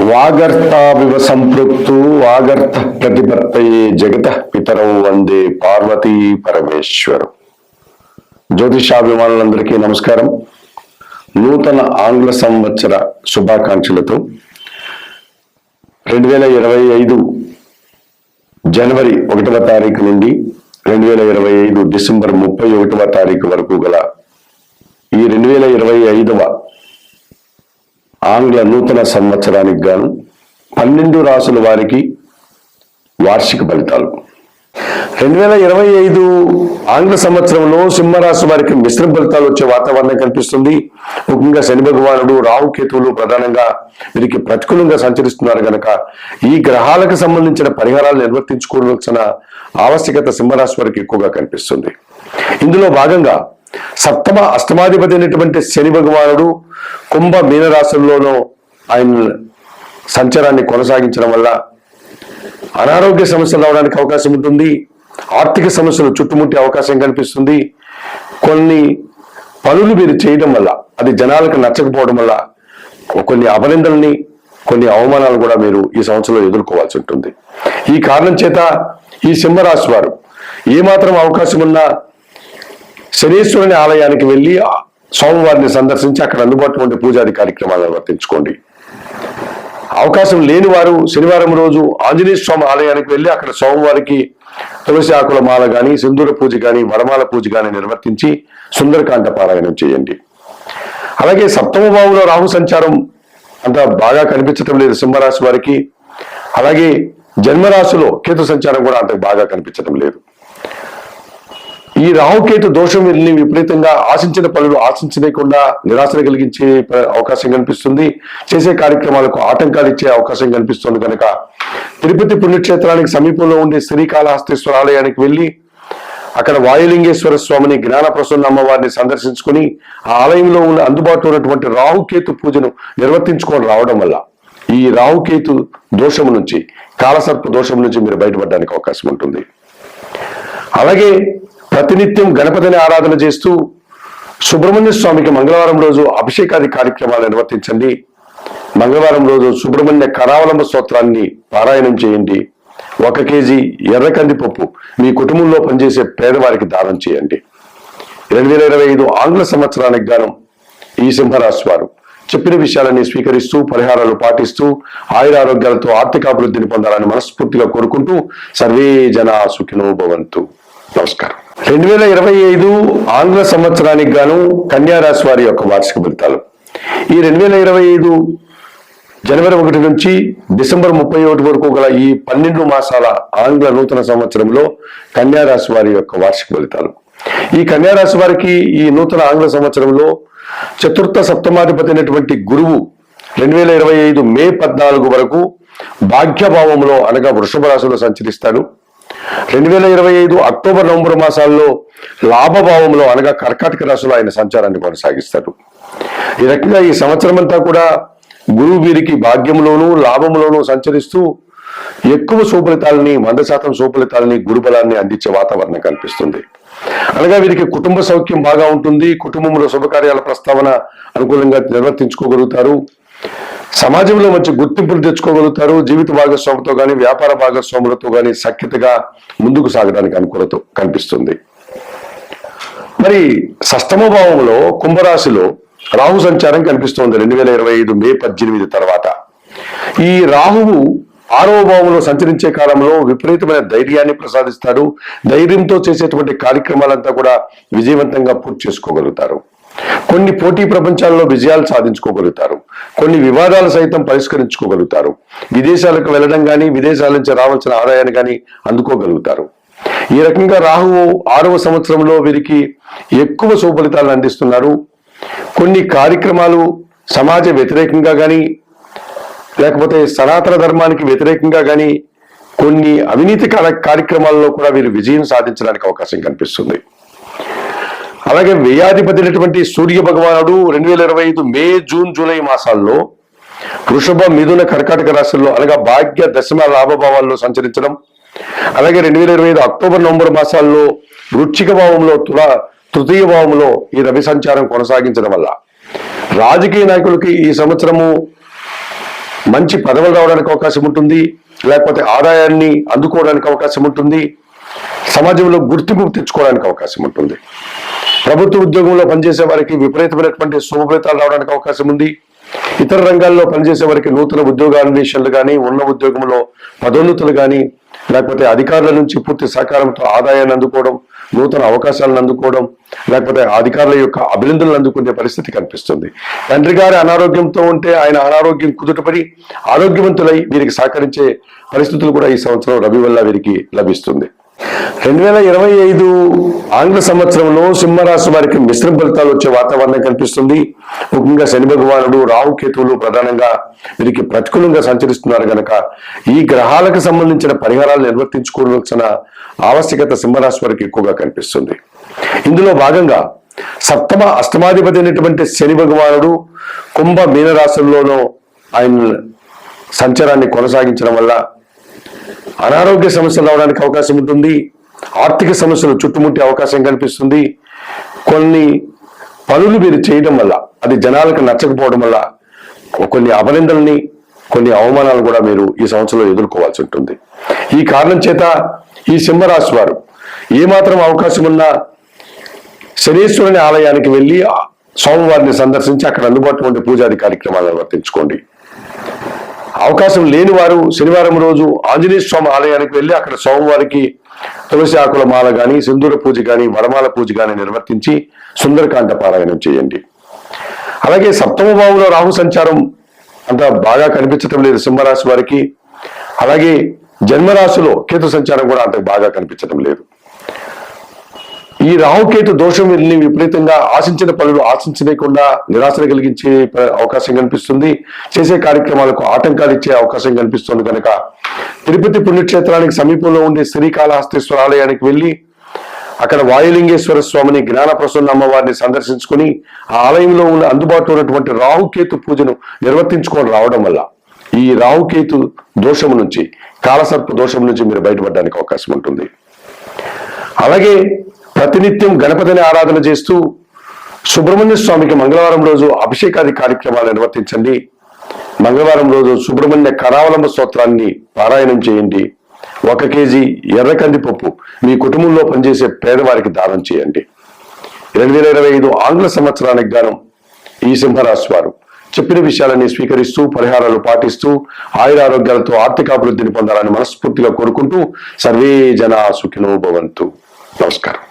వాగర్తావివ సంపృక్తు వాగర్త ప్రతిపత్తయే జగత పితరౌ వందే పార్వతీ పరమేశ్వరు. జ్యోతిషాభిమానులందరికీ నమస్కారం. నూతన ఆంగ్ల సంవత్సర శుభాకాంక్షలతో 2025 జనవరి 1వ తారీఖు నుండి 2025 డిసెంబర్ 31వ తారీఖు వరకు గల ఈ 2025వ ఆంగ్ల నూతన సంవత్సరానికి గాను 12 రాసుల వారికి వార్షిక ఫలితాలు. 2025 ఆంగ్ల సంవత్సరంలో సింహరాశి వారికి మిశ్రమ ఫలితాలు వచ్చే వాతావరణం కనిపిస్తుంది. ముఖ్యంగా శని భగవానుడు, రాహుకేతువులు ప్రధానంగా వీరికి ప్రతికూలంగా సంచరిస్తున్నారు కనుక ఈ గ్రహాలకు సంబంధించిన పరిహారాలు నిర్వర్తించుకోవాల్సిన ఆవశ్యకత సింహరాశి వారికి ఎక్కువగా కనిపిస్తుంది. ఇందులో భాగంగా సప్తమ అష్టమాధిపతి అయినటువంటి శని భగవానుడు కుంభ మీనరాశుల్లోనూ ఆయన సంచారాన్ని కొనసాగించడం వల్ల అనారోగ్య సమస్యలు రావడానికి అవకాశం ఉంటుంది. ఆర్థిక సమస్యలు చుట్టుముట్టే అవకాశం కనిపిస్తుంది. కొన్ని పనులు మీరు చేయడం వల్ల అది జనాలకు నచ్చకపోవడం వల్ల కొన్ని అపనిందల్ని, కొన్ని అవమానాలు కూడా మీరు ఈ సంవత్సరంలో ఎదుర్కోవాల్సి ఉంటుంది. ఈ కారణం చేత ఈ సింహరాశి వారు ఏమాత్రం అవకాశం ఉన్నా శనీశ్వరుని ఆలయానికి వెళ్ళి సోమవారిని సందర్శించి అక్కడ అందుబాటులో ఉండే పూజాది కార్యక్రమాలు నిర్వర్తించుకోండి. అవకాశం లేని వారు శనివారం రోజు ఆంజనేయ స్వామి ఆలయానికి వెళ్ళి అక్కడ సోమవారికి తులసి ఆకుల మాల కానీ, సింధూర పూజ కానీ, వడమాల పూజ కానీ నిర్వర్తించి సుందరకాండ పారాయణం చేయండి. అలాగే సప్తమ భావంలో రాహు సంచారం అంత బాగా కనిపించటం లేదు సింహరాశి వారికి. అలాగే జన్మరాశిలో కేతు సంచారం కూడా అంత బాగా కనిపించడం లేదు. ఈ రాహుకేతు దోషం వీరిని విపరీతంగా ఆశించిన పనులు ఆశించలేకుండా నిరాశను కలిగించే అవకాశం కనిపిస్తుంది. చేసే కార్యక్రమాలకు ఆటంకాలు ఇచ్చే అవకాశం కనిపిస్తుంది కనుక తిరుపతి పుణ్యక్షేత్రానికి సమీపంలో ఉండే శ్రీకాళహస్తీశ్వర ఆలయానికి వెళ్ళి అక్కడ వాయులింగేశ్వర స్వామిని, జ్ఞాన ప్రసన్న అమ్మవారిని సందర్శించుకుని ఆ ఆలయంలో ఉన్న అందుబాటులో ఉన్నటువంటి రాహుకేతు పూజను నిర్వర్తించుకొని రావడం వల్ల ఈ రాహుకేతు దోషం నుంచి, కాలసర్ప దోషం నుంచి మీరు బయటపడడానికి అవకాశం ఉంటుంది. అలాగే ప్రతినిత్యం గణపతిని ఆరాధన చేస్తూ సుబ్రహ్మణ్య స్వామికి మంగళవారం రోజు అభిషేకాది కార్యక్రమాలు నిర్వర్తించండి. మంగళవారం రోజు సుబ్రహ్మణ్య కరావలంబ స్తోత్రాన్ని పారాయణం చేయండి. 1 కేజీ ఎర్ర కందిపప్పు మీ కుటుంబంలో పనిచేసే పేదవారికి దానం చేయండి. 2025 ఆంగ్ల సంవత్సరానికి గాను ఈ సింహరాశి వారు చెప్పిన విషయాలని స్వీకరిస్తూ పరిహారాలు పాటిస్తూ ఆయురారోగ్యాలతో ఆర్థికాభివృద్ధిని పొందాలని మనస్ఫూర్తిగా కోరుకుంటూ సర్వే జనా సుఖినో భవంతు. నమస్కారం. 2025 ఆంగ్ల సంవత్సరానికి గాను కన్యా రాశి వారి యొక్క వార్షిక ఫలితాలు. ఈ 2025 జనవరి 1 నుంచి డిసెంబర్ 31 వరకు గల ఈ 12 మాసాల ఆంగ్ల నూతన సంవత్సరంలో కన్యా రాశి వారి యొక్క వార్షిక ఫలితాలు. ఈ కన్యా రాశి వారికి ఈ నూతన ఆంగ్ల సంవత్సరంలో చతుర్థ సప్తమాధిపతి అయినటువంటి గురువు 2025 మే 14 వరకు భాగ్యభావంలో అనగా వృషభ రాశిలో సంచరిస్తాడు. 2025 అక్టోబర్, నవంబర్ మాసాల్లో లాభభావంలో అనగా కర్కాటక రాశిలో ఆయన సంచారాన్ని కొనసాగిస్తాడు. ఈ రకంగా ఈ సంవత్సరం అంతా కూడా గురువు వీరికి భాగ్యంలోనూ లాభంలోనూ సంచరిస్తూ ఎక్కువ సుఫలితాలని, 100% సుఫలితాలని, గురుబలాన్ని అందించే వాతావరణం కనిపిస్తుంది. అనగా వీరికి కుటుంబ సౌఖ్యం బాగా ఉంటుంది. కుటుంబంలో శుభకార్యాల ప్రస్తావన అనుకూలంగా నిర్వర్తించుకోగలుగుతారు. సమాజంలో మంచి గుర్తింపులు తెచ్చుకోగలుగుతారు. జీవిత భాగస్వామితో కానీ, వ్యాపార భాగస్వాములతో కానీ సఖ్యతగా ముందుకు సాగడానికి అనుకూలత కనిపిస్తుంది. మరి షష్టమ భావంలో కుంభరాశిలో రాహు సంచారం కనిపిస్తోంది 2025 మే 18 తర్వాత. ఈ రాహువు 6వ భావంలో సంచరించే కాలంలో విపరీతమైన ధైర్యాన్ని ప్రసాదిస్తాడు. ధైర్యంతో చేసేటువంటి కార్యక్రమాలంతా కూడా విజయవంతంగా పూర్తి చేసుకోగలుగుతారు. కొన్ని పోటీ ప్రపంచాల్లో విజయాలు సాధించుకోగలుగుతారు. కొన్ని వివాదాలు సైతం పరిష్కరించుకోగలుగుతారు. విదేశాలకు వెళ్ళడం కానీ, విదేశాల నుంచి రావాల్సిన ఆదాయాన్ని కానీ అందుకోగలుగుతారు. ఈ రకంగా రాహువు 6వ సంవత్సరంలో వీరికి ఎక్కువ సుఫలితాలను అందిస్తున్నారు. కొన్ని కార్యక్రమాలు సమాజ వ్యతిరేకంగా కానీ, లేకపోతే సనాతన ధర్మానికి వ్యతిరేకంగా కానీ, కొన్ని అవినీతి కార్యక్రమాల్లో కూడా వీరు విజయం సాధించడానికి అవకాశం కనిపిస్తుంది. అలాగే వ్యయాధిపతి అయినటువంటి సూర్య భగవానుడు 2025 మే, జూన్, జూలై మాసాల్లో వృషభ, మిథున, కర్కాటక రాశుల్లో అనగా భాగ్య, దశమ, లాభభావాల్లో సంచరించడం, అలాగే 2025 అక్టోబర్, నవంబర్ మాసాల్లో వృశ్చిక భావంలో, తృతీయ భావంలో ఈ రవి సంచారం కొనసాగించడం వల్ల రాజకీయ నాయకులకి ఈ సంవత్సరము మంచి పదవులు రావడానికి అవకాశం ఉంటుంది, లేకపోతే ఆదాయాన్ని అందుకోవడానికి అవకాశం ఉంటుంది, సమాజంలో గుర్తింపు తెచ్చుకోవడానికి అవకాశం ఉంటుంది. ప్రభుత్వ ఉద్యోగంలో పనిచేసే వారికి విపరీతమైనటువంటి శుభ ఫలితాలు రావడానికి అవకాశం ఉంది. ఇతర రంగాల్లో పనిచేసే వారికి నూతన ఉద్యోగాన్వేషణలు కానీ, ఉన్న ఉద్యోగంలో పదోన్నతులు కానీ, లేకపోతే అధికారుల నుంచి పూర్తి సహకారంతో ఆదాయాన్ని అందుకోవడం, నూతన అవకాశాలను అందుకోవడం, లేకపోతే అధికారుల యొక్క అభినందనలు అందుకునే పరిస్థితి కనిపిస్తుంది. తండ్రి గారి అనారోగ్యంతో ఉంటే ఆయన అనారోగ్యం కుదుటపడి ఆరోగ్యవంతులై వీరికి సహకరించే పరిస్థితులు కూడా ఈ సంవత్సరం రవి వల్ల వీరికి లభిస్తుంది. 2025 ఆంగ్ల సంవత్సరంలో సింహరాశి వారికి మిశ్రమ ఫలితాలు వచ్చే వాతావరణం కనిపిస్తుంది. ముఖ్యంగా శని భగవానుడు, రాహు కేతువులు ప్రధానంగా వీరికి ప్రతికూలంగా సంచరిస్తున్నారు కనుక ఈ గ్రహాలకు సంబంధించిన పరిహారాలు నిర్వర్తించుకోవాల్సిన ఆవశ్యకత సింహరాశి వారికి ఎక్కువగా కనిపిస్తుంది. ఇందులో భాగంగా సప్తమ అష్టమాధిపతి అయినటువంటి శని భగవానుడు కుంభ మీనరాశుల్లోనూ ఆయన సంచారాన్ని కొనసాగించడం వల్ల అనారోగ్య సమస్యలు రావడానికి అవకాశం ఉంటుంది. ఆర్థిక సమస్యలు చుట్టుముట్టే అవకాశం కనిపిస్తుంది. కొన్ని పనులు మీరు చేయడం వల్ల అది జనాలకు నచ్చకపోవడం వల్ల కొన్ని అభినందనల్ని, కొన్ని అవమానాలు కూడా మీరు ఈ సంవత్సరంలో ఎదుర్కోవాల్సి ఉంటుంది. ఈ కారణం చేత ఈ సింహరాశి వారు ఏమాత్రం అవకాశం ఉన్నా శనీశ్వరుని ఆలయానికి వెళ్ళి సోమవారిని సందర్శించి అక్కడ అందుబాటులో ఉండే పూజాది కార్యక్రమాలు నిర్వర్తించుకోండి. అవకాశం లేని వారు శనివారం రోజు ఆంజనేయ స్వామి ఆలయానికి వెళ్ళి అక్కడ సోమవారికి తులసి ఆకుల మాల కానీ, సింధూర పూజ కానీ, వడమాల పూజ కానీ నిర్వర్తించి సుందరకాండ పారాయణం చేయండి. అలాగే సప్తమ భావంలో రాహు సంచారం అంత బాగా కనిపించటం లేదు సింహరాశి వారికి. అలాగే జన్మరాశిలో కేతు సంచారం కూడా అంత బాగా కనిపించడం లేదు. ఈ రాహుకేతు దోషం వీరిని విపరీతంగా ఆశించిన పనులు ఆశించలేకుండా నిరాశను కలిగించే అవకాశం కనిపిస్తుంది. చేసే కార్యక్రమాలకు ఆటంకాలు ఇచ్చే అవకాశం కనిపిస్తుంది కనుక తిరుపతి పుణ్యక్షేత్రానికి సమీపంలో ఉండే శ్రీకాళహస్తీశ్వర ఆలయానికి వెళ్ళి అక్కడ వాయులింగేశ్వర స్వామిని, జ్ఞాన ప్రసన్న అమ్మవారిని సందర్శించుకుని ఆ ఆలయంలో ఉన్న అందుబాటులో ఉన్నటువంటి రాహుకేతు పూజను నిర్వర్తించుకొని రావడం వల్ల ఈ రాహుకేతు దోషం నుంచి, కాలసర్ప దోషం నుంచి మీరు బయటపడడానికి అవకాశం ఉంటుంది. అలాగే ప్రతినిత్యం గణపతిని ఆరాధన చేస్తూ సుబ్రహ్మణ్య స్వామికి మంగళవారం రోజు అభిషేకాది కార్యక్రమాలు నిర్వర్తించండి. మంగళవారం రోజు సుబ్రహ్మణ్య కరావలంబ స్తోత్రాన్ని పారాయణం చేయండి. 1 కేజీ ఎర్ర కందిపప్పు మీ కుటుంబంలో పనిచేసే పేదవారికి దానం చేయండి. 2025 ఆంగ్ల సంవత్సరానికి గాను ఈ సింహరాశి వారు చెప్పిన విషయాలన్నీ స్వీకరిస్తూ పరిహారాలు పాటిస్తూ ఆయురారోగ్యాలతో ఆర్థికాభివృద్ధిని పొందాలని మనస్ఫూర్తిగా కోరుకుంటూ సర్వే జనా సుఖినో భవంతు. నమస్కారం.